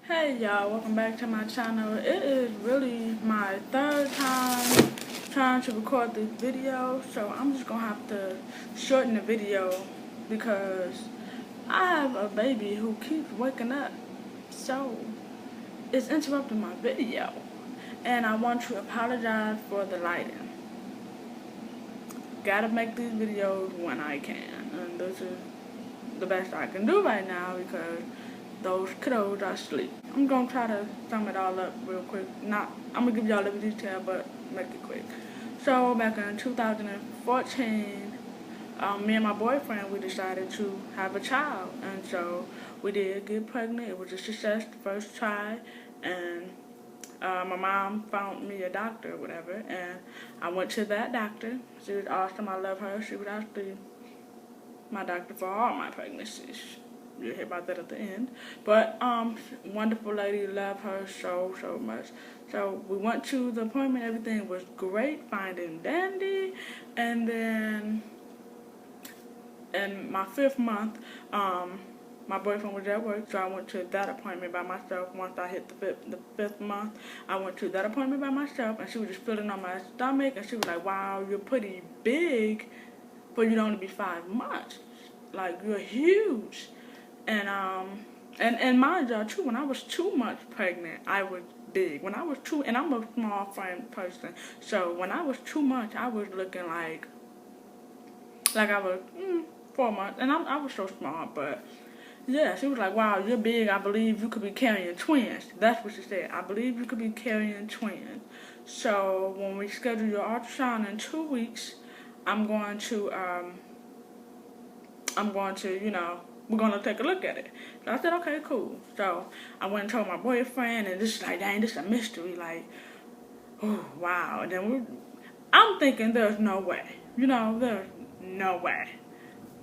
Hey y'all, welcome back to my channel. It is really my third time trying to record this video, so I'm just gonna have to shorten the video because I have a baby who keeps waking up, so it's interrupting my video. And I want to apologize for the lighting. Gotta make these videos when I can, and this is the best I can do right now because those kiddos are asleep. I'm gonna try to sum it all up real quick. I'm gonna give y'all every detail, but make it quick. So back in 2014, me and my boyfriend, we decided to have a child, and so we did get pregnant. It was a success the first try, and my mom found me a doctor or whatever, and I went to that doctor. She was awesome. I love her. She was actually my doctor for all my pregnancies. You'll hear about that at the end. But wonderful lady, love her so much. So we went to the appointment, everything was great, fine and dandy. And then in my 5th month, my boyfriend was at work, so I went to that appointment by myself. Once I hit the fifth month, I went to that appointment by myself, and she was just feeling on my stomach, and she was like, "Wow, you're pretty big for you to only be 5 months. Like, you're huge." And mind y'all too, when I was 2 months pregnant, I was big. When I was and I'm a small frame person, so when I was 2 months, I was looking like I was 4 months, and I was so small, but yeah, she was like, "Wow, you're big. I believe you could be carrying twins." That's what she said. "I believe you could be carrying twins." So when we schedule your ultrasound in 2 weeks, I'm going to, we're going to take a look at it. So I said, okay, cool. So I went and told my boyfriend, and this is like, dang, this is a mystery. Like, oh, wow. And then I'm thinking there's no way. There's no way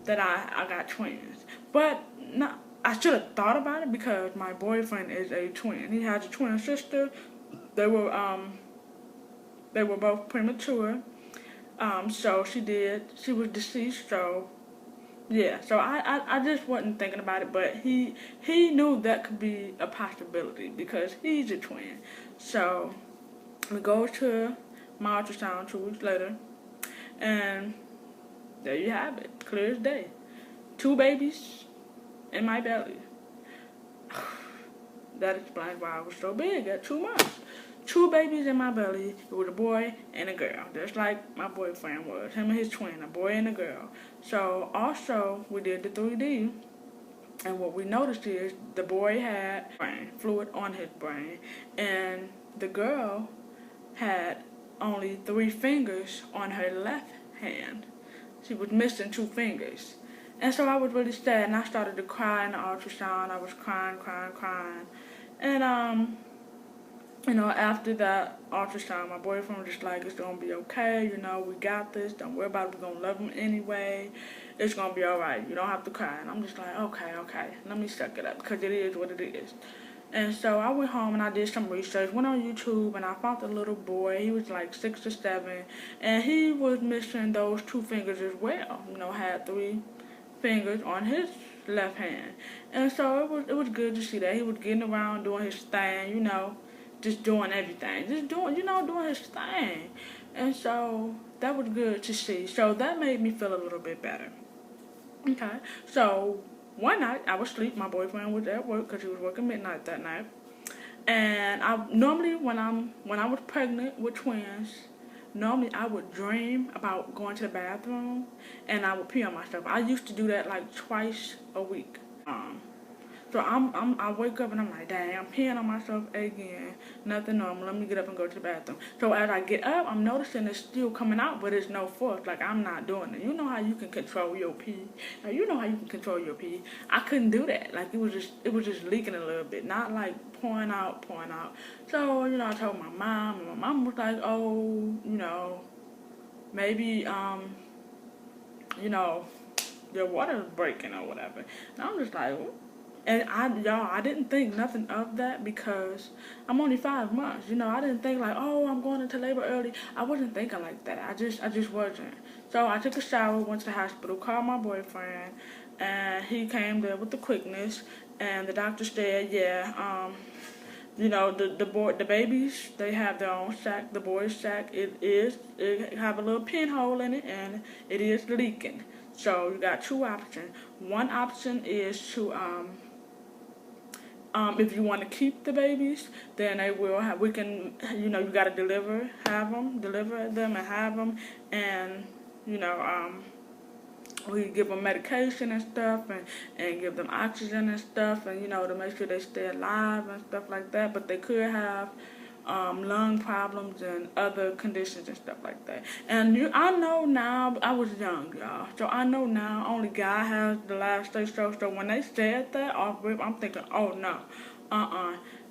that I got twins. But I should have thought about it because my boyfriend is a twin. He has a twin sister. They were both premature. So she was deceased, so yeah, so I just wasn't thinking about it, but he knew that could be a possibility because he's a twin. So we go to my ultrasound 2 weeks later, and there you have it, clear as day. 2 babies in my belly. That explains why I was so big at 2 months. 2 babies in my belly. It was a boy and a girl, just like my boyfriend was. Him and his twin, a boy and a girl. So also we did the 3D, and what we noticed is the boy had brain fluid on his brain, and the girl had only 3 fingers on her left hand. She was missing 2 fingers. And so I was really sad, and I started to cry in the ultrasound. I was crying. And after that ultrasound, my boyfriend was just like, "It's gonna be okay, we got this, don't worry about it, we're gonna love him anyway, it's gonna be alright, you don't have to cry." And I'm just like, okay, let me suck it up, because it is what it is. And so I went home and I did some research, went on YouTube, and I found a little boy. He was like 6 or 7, and he was missing those 2 fingers as well, had 3 fingers on his left hand. And so it was good to see that he was getting around, doing his thing, just doing everything, just doing his thing. And so that was good to see. So that made me feel a little bit better. Okay, so one night I was asleep. My boyfriend was at work because he was working midnight that night. And I normally when I was pregnant with twins, normally I would dream about going to the bathroom and I would pee on myself. I used to do that like twice a week. So I wake up and I'm like, dang, I'm peeing on myself again. Nothing normal. Let me get up and go to the bathroom. So as I get up, I'm noticing it's still coming out, but it's no force. Like, I'm not doing it. You know how you can control your pee? Like, you know how you can control your pee? I couldn't do that. Like, it was just leaking a little bit, not like pouring out. So, I told my mom, and my mom was like, oh, maybe, your water's breaking or whatever. And I'm just like, And I didn't think nothing of that because I'm only 5 months. I didn't think like, oh, I'm going into labor early. I wasn't thinking like that. I just wasn't. So I took a shower, went to the hospital, called my boyfriend, and he came there with the quickness. And the doctor said, yeah, the babies, they have their own sac. The boy's sac, it have a little pinhole in it, and it is leaking. So you got two options. One option is to if you want to keep the babies, then they will have. We can, you got to deliver them, and have them, and you know, we give them medication and stuff, and give them oxygen and stuff, and to make sure they stay alive and stuff like that. But they could have lung problems and other conditions and stuff like that. And I know now, I was young, y'all, so I know now only God has the last say so. So when they said that off rip, I'm thinking, oh no,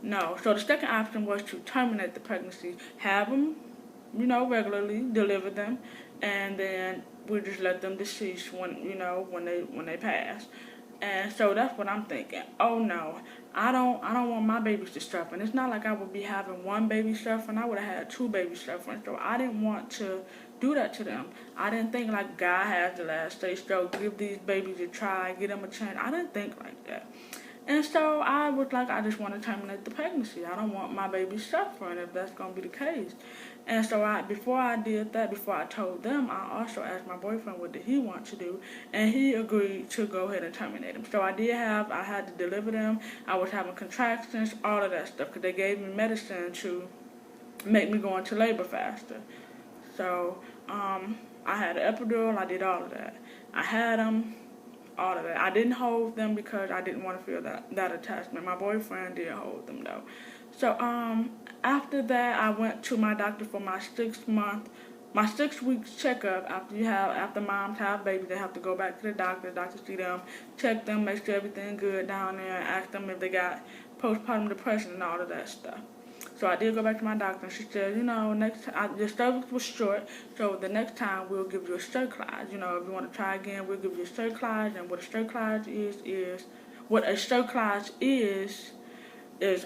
no. So the second option was to terminate the pregnancy, have them, regularly, deliver them, and then we just let them decease when they pass. And so that's what I'm thinking. Oh no, I don't want my babies to suffer. And it's not like I would be having one baby suffering. I would have had two babies suffering. So I didn't want to do that to them. I didn't think like God has the last say so. Give these babies a try, give them a chance. I didn't think like that. And so I was like, I just want to terminate the pregnancy. I don't want my baby suffering if that's going to be the case. And so before I did that, before I told them, I also asked my boyfriend what did he want to do, and he agreed to go ahead and terminate them. So I had to deliver them. I was having contractions, all of that stuff, because they gave me medicine to make me go into labor faster. So I had an epidural, I did all of that. I had them. All of that. I didn't hold them because I didn't want to feel that attachment. My boyfriend did hold them though. So after that, I went to my doctor for my 6 weeks checkup. After moms have babies, they have to go back to the doctor see them, check them, make sure everything good down there, and ask them if they got postpartum depression and all of that stuff. So I did go back to my doctor, and she said, next time, your cervix was short, so the next time we'll give you a cerclage. If you want to try again, we'll give you a cerclage, and what a cerclage is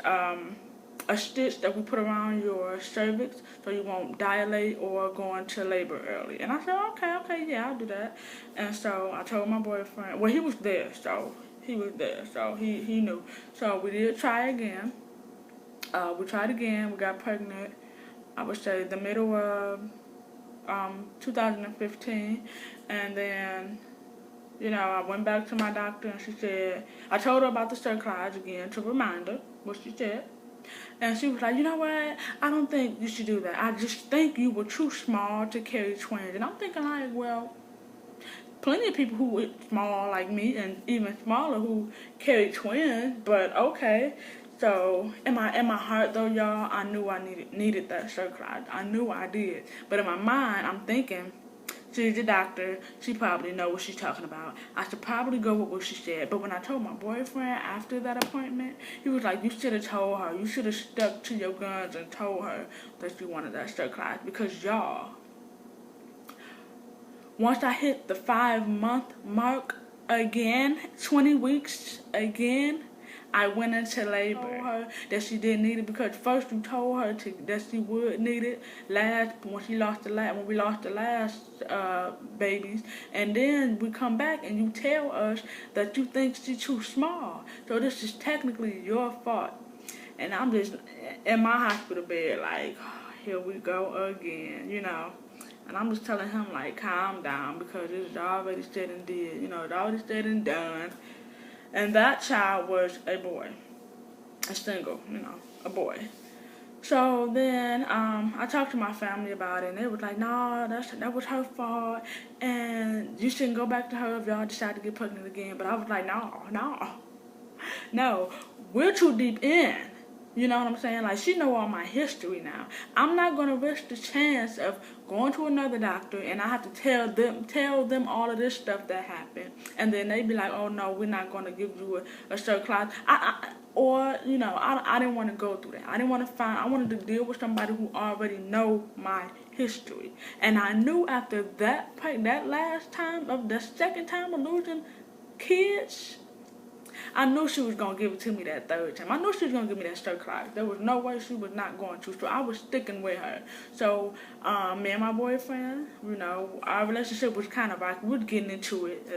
a stitch that we put around your cervix so you won't dilate or go into labor early. And I said, okay, yeah, I'll do that. And so I told my boyfriend, well, he was there, so he knew. So we did try again. We tried again. We got pregnant, I would say, the middle of 2015. And then, I went back to my doctor, and she said, I told her about the cerclage again to remind her what she said. And she was like, you know what? I don't think you should do that. I just think you were too small to carry twins. And I'm thinking like, well, plenty of people who were small like me and even smaller who carry twins, but okay. So in my heart though, y'all, I knew I needed that cerclage. I knew I did. But in my mind, I'm thinking, she's a doctor. She probably know what she's talking about. I should probably go with what she said. But when I told my boyfriend after that appointment, he was like, you should have told her. You should have stuck to your guns and told her that you wanted that cerclage. Because y'all, once I hit the 5-month mark again, 20 weeks again, I went into labor. I told her that she didn't need it because first you told her that she would need it when we lost the last babies, and then we come back and you tell us that you think she's too small. So this is technically your fault. And I'm just in my hospital bed like, oh, here we go again, And I'm just telling him like, calm down because it's already said and did, it's already said and done. And that child was a boy, a single, a boy. So then I talked to my family about it, and they was like, no, that was her fault, and you shouldn't go back to her if y'all decide to get pregnant again. But I was like, no, we're too deep in. You know what I'm saying? Like, she know all my history now. I'm not going to risk the chance of going to another doctor and I have to tell them all of this stuff that happened. And then they be like, oh, no, we're not going to give you a cerclage. I didn't want to go through that. I wanted to deal with somebody who already know my history. And I knew after that second time of losing kids, I knew she was going to give it to me that third time. I knew she was going to give me that straight class. There was no way she was not going to. So I was sticking with her. So me and my boyfriend, our relationship was kind of like, we were getting into it,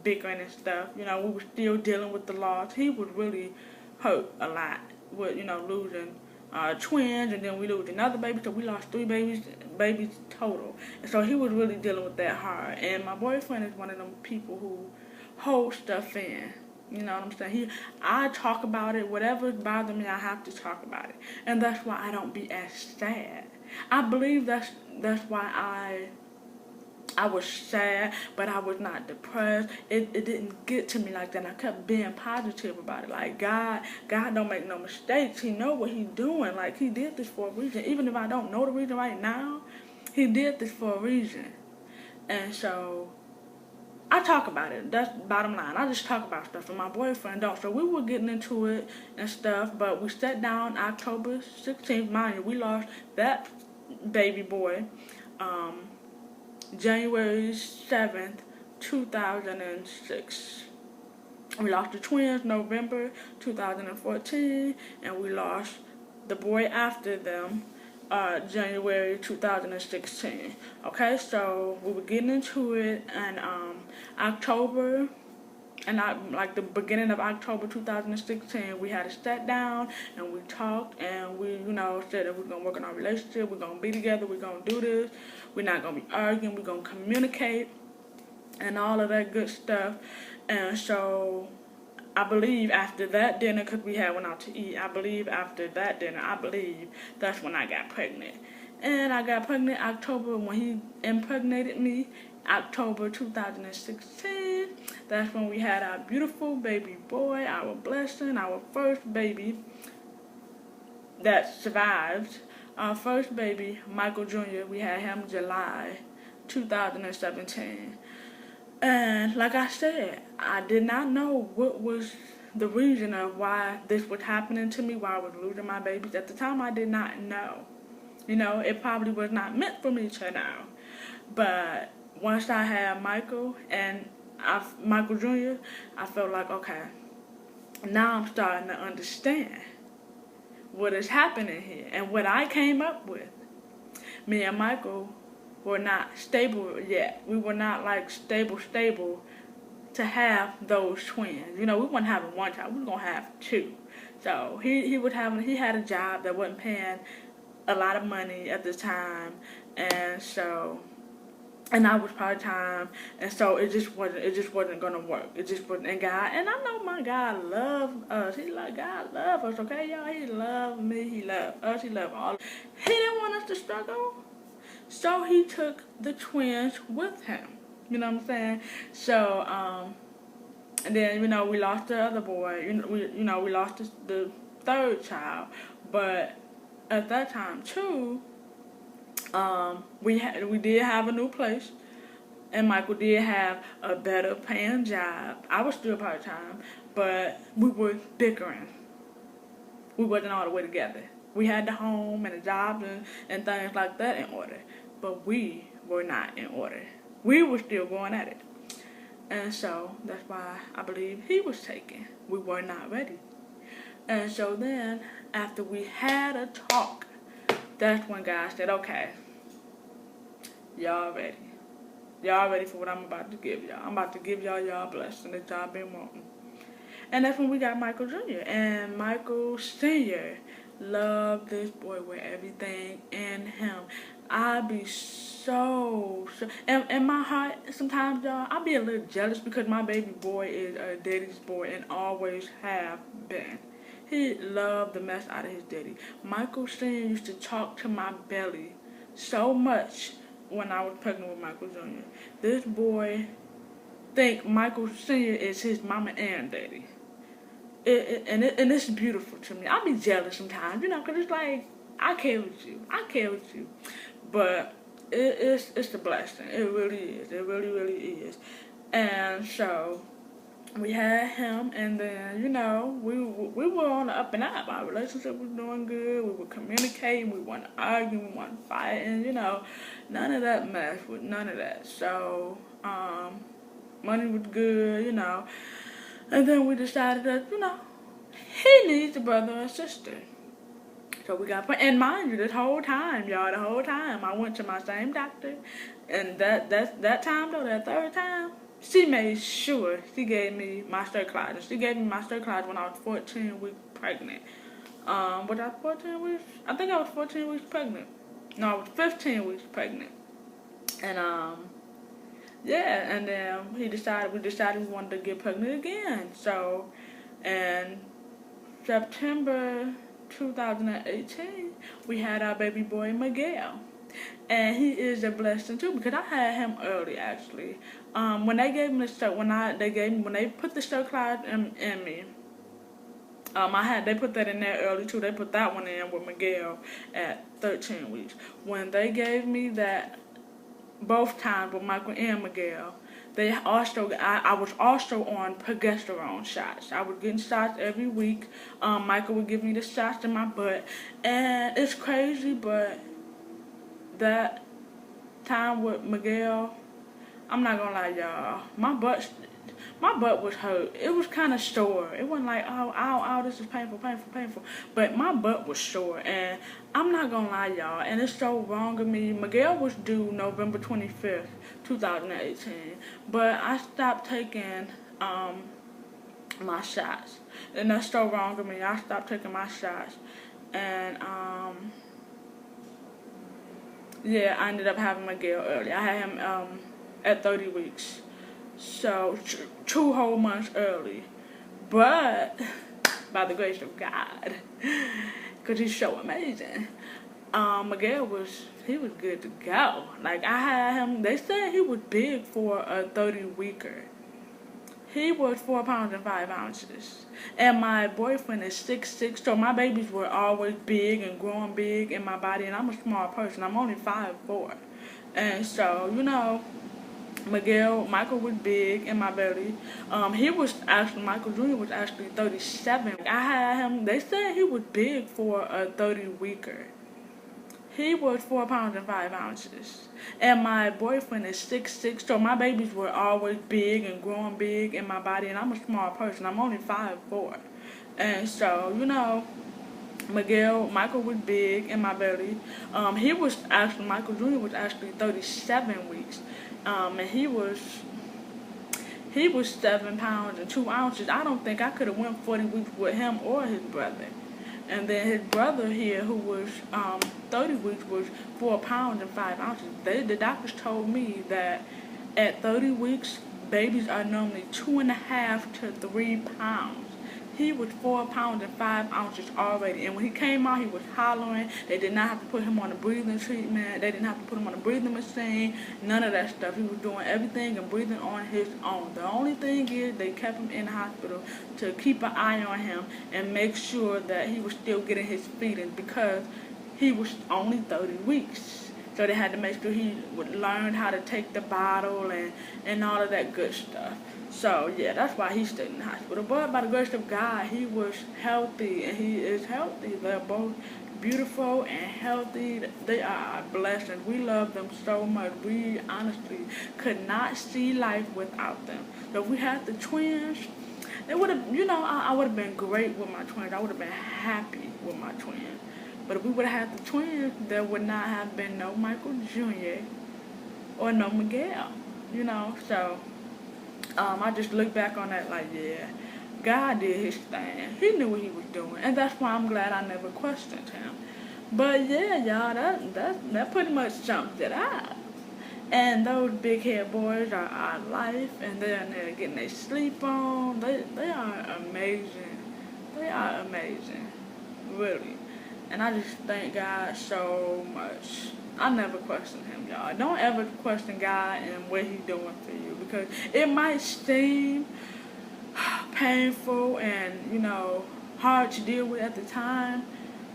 bickering and stuff. We were still dealing with the loss. He was really hurt a lot with, losing twins, and then we lose another baby, so we lost 3 babies total. And so he was really dealing with that hard. And my boyfriend is one of them people who hold stuff in. You know what I'm saying? I talk about it. Whatever's bothering me, I have to talk about it. And that's why I don't be as sad. I believe that's why I was sad, but I was not depressed. It didn't get to me like that. And I kept being positive about it. Like, God don't make no mistakes. He know what he's doing. Like, he did this for a reason. Even if I don't know the reason right now, he did this for a reason. And so I talk about it. That's the bottom line. I just talk about stuff, and my boyfriend don't. So we were getting into it and stuff, but we sat down October 16th. Mind you, we lost that baby boy January 7th, 2006. We lost the twins November 2014, and we lost the boy after them January 2016. Okay, so we were getting into it, and October, and like the beginning of October 2016, we had a sat down and we talked, and we, said that we're gonna work on our relationship, we're gonna be together, we're gonna do this, we're not gonna be arguing, we're gonna communicate, and all of that good stuff. And so I believe after that dinner, because we had went out to eat, I believe after that dinner, that's when I got pregnant. And I got pregnant October, when he impregnated me, October 2016. That's when we had our beautiful baby boy, our blessing, our first baby that survived. Our first baby, Michael Jr., we had him July 2017. And like I said, I did not know what was the reason of why this was happening to me, why I was losing my babies. At the time, I did not know. It probably was not meant for me to know. But once I had Michael and Michael Jr., I felt like, okay, now I'm starting to understand what is happening here and what I came up with. Me and Michael were not stable yet. We were not like stable to have those twins. We weren't having one child. We were gonna have 2. So he had a job that wasn't paying a lot of money at the time, and I was part-time, and so it just wasn't gonna work. It just wasn't. And I know my God loved us. God loved us, okay, y'all? He loved me, he loved us, he loved all. He didn't want us to struggle, so he took the twins with him. You know what I'm saying? So, and then, we lost the other boy. We lost the third child, but at that time too, we did have a new place, and Michael did have a better paying job. I was still part-time, but we were bickering. We wasn't all the way together. We had the home and the jobs and things like that in order, but we were not in order. We were still going at it. And so that's why I believe he was taken. We were not ready. And so then, after we had a talk, that's when God said, okay, y'all ready. Y'all ready for what I'm about to give y'all. I'm about to give y'all blessing that y'all been wanting. And that's when we got Michael Jr. And Michael Sr. loved this boy with everything in him. I be so in my heart, sometimes, y'all, I be a little jealous because my baby boy is a daddy's boy and always have been. He loved the mess out of his daddy. Michael Sr. used to talk to my belly so much when I was pregnant with Michael Jr. This boy think Michael Sr. is his mama and daddy. And it's beautiful to me. I be jealous sometimes, because it's like, I care with you. But it's a blessing. It really is. It really, really is. And so we had him, and then, we were on the up and up. Our relationship was doing good. We were communicating. We weren't arguing. We weren't fighting. None of that mess. None of that. So money was good. And then we decided that, he needs a brother or sister. So we got, and mind you, this whole time, y'all, the whole time, I went to my same doctor, and that time though, that third time, she made sure she gave me my Storytime. She gave me my Storytime when I was 14 weeks pregnant. Was I 14 weeks? I think I was 14 weeks pregnant. No, I was 15 weeks pregnant. And yeah, and then we decided we wanted to get pregnant again. So, in September 2018, we had our baby boy Miguel, and he is a blessing too because I had him early actually. When they gave me the when they put the Storytime in me, they put that in there early too. They put that one in with Miguel at 13 weeks. When they gave me that both times with Michael and Miguel, I was also on progesterone shots. I was getting shots every week. Michael would give me the shots in my butt, and it's crazy, but that time with Miguel, I'm not gonna lie, y'all, my butt was hurt. It was kind of sore. It wasn't like, oh, ow, ow, this is painful, painful, painful. But my butt was sore, and I'm not gonna lie, y'all, and it's so wrong of me. Miguel was due November 25th, 2018, but I stopped taking my shots, and that's so wrong of me. I stopped taking my shots, and yeah, I ended up having Miguel early. I had him at 30 weeks. So, 2 whole months early. But, by the grace of God, because he's so amazing, Miguel was good to go. Like, I had him, they said he was big for a 30-weeker. He was 4 pounds and 5 ounces. And my boyfriend is 6'6", so my babies were always big and growing big in my body, and I'm a small person. I'm only 5'4". And so, Michael was big in my belly. Michael Jr. was actually 37. I had him, they said he was big for a 30-weeker. He was 4 pounds and 5 ounces. And my boyfriend is 6'6", so my babies were always big and growing big in my body, and I'm a small person. I'm only 5'4". And so, Michael was big in my belly. Michael Jr. was actually 37 weeks. And he was 7 pounds and 2 ounces. I don't think I could have went 40 weeks with him or his brother. And then his brother here, who was 30 weeks, was 4 pounds and 5 ounces. The doctors told me that at 30 weeks, babies are normally 2.5 to 3 pounds. He was 4 pounds and 5 ounces already. And when he came out, he was hollering. They did not have to put him on a breathing treatment. They didn't have to put him on a breathing machine. None of that stuff. He was doing everything and breathing on his own. The only thing is they kept him in the hospital to keep an eye on him and make sure that he was still getting his feeding because he was only 30 weeks. So they had to make sure he would learn how to take the bottle and all of that good stuff. So, yeah, that's why he stayed in the hospital. But by the grace of God, he was healthy, and he is healthy. They're both beautiful and healthy. They are a blessing. We love them so much. We honestly could not see life without them. So if we had the twins, it would have, I would have been great with my twins. I would have been happy with my twins. But if we would have had the twins, there would not have been no Michael Jr. or no Miguel, so... I just look back on that like, yeah, God did his thing. He knew what he was doing. And that's why I'm glad I never questioned him. But yeah, y'all, that pretty much sums it up. And those big head boys are our life, and they're in there getting their sleep on. They are amazing. They are amazing. Really. And I just thank God so much. I never question him, y'all. Don't ever question God and what he's doing for you, because it might seem painful and, hard to deal with at the time,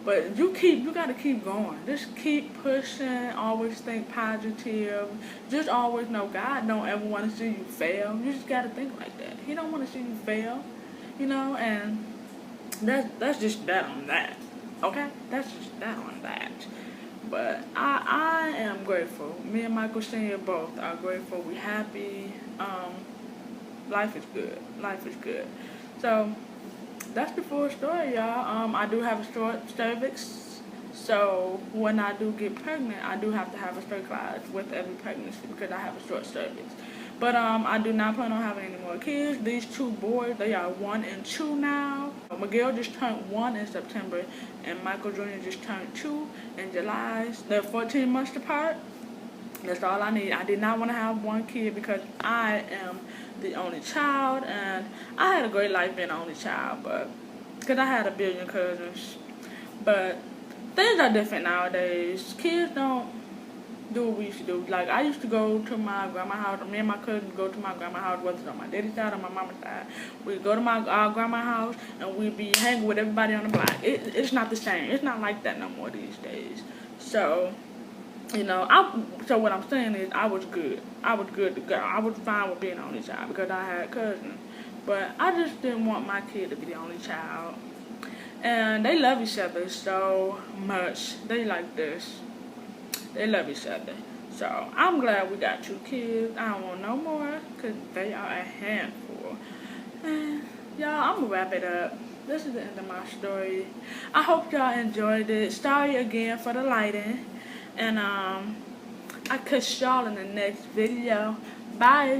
but you gotta keep going. Just keep pushing, always think positive. Just always know God don't ever want to see you fail. You just gotta think like that. He don't want to see you fail, and that's just that on that. Okay? That's just that on that. But I am grateful. Me and Michael Sr. both are grateful. We happy. life is good. Life is good. So that's the full story, y'all. I do have a short cervix, so when I do get pregnant, I do have to have a sterilizer with every pregnancy because I have a short cervix. But I do not plan on having any more kids. These two boys, they are 1 and 2 now. Miguel just turned 1 in September, and Michael Jr. just turned 2 in July. They're 14 months apart. That's all I need. I did not want to have one kid because I am the only child, and I had a great life being the only child, but because I had a billion cousins. But things are different nowadays. Kids don't do what we used to do. Like, I used to go to my grandma's house. Me and my cousins go to my grandma's house, whether it's on my daddy's side or my mama's side. We'd go to my grandma's house, and we'd be hanging with everybody on the block. It's not the same. It's not like that no more these days. So, you know, so what I'm saying is I was good. I was good to go. I was fine with being the only child because I had cousins. But I just didn't want my kid to be the only child. And they love each other so much. They like this. They love each other. So I'm glad we got 2 kids. I don't want no more because they are a handful. And y'all, I'm going to wrap it up. This is the end of my story. I hope y'all enjoyed it. Sorry again for the lighting. And I catch y'all in the next video. Bye.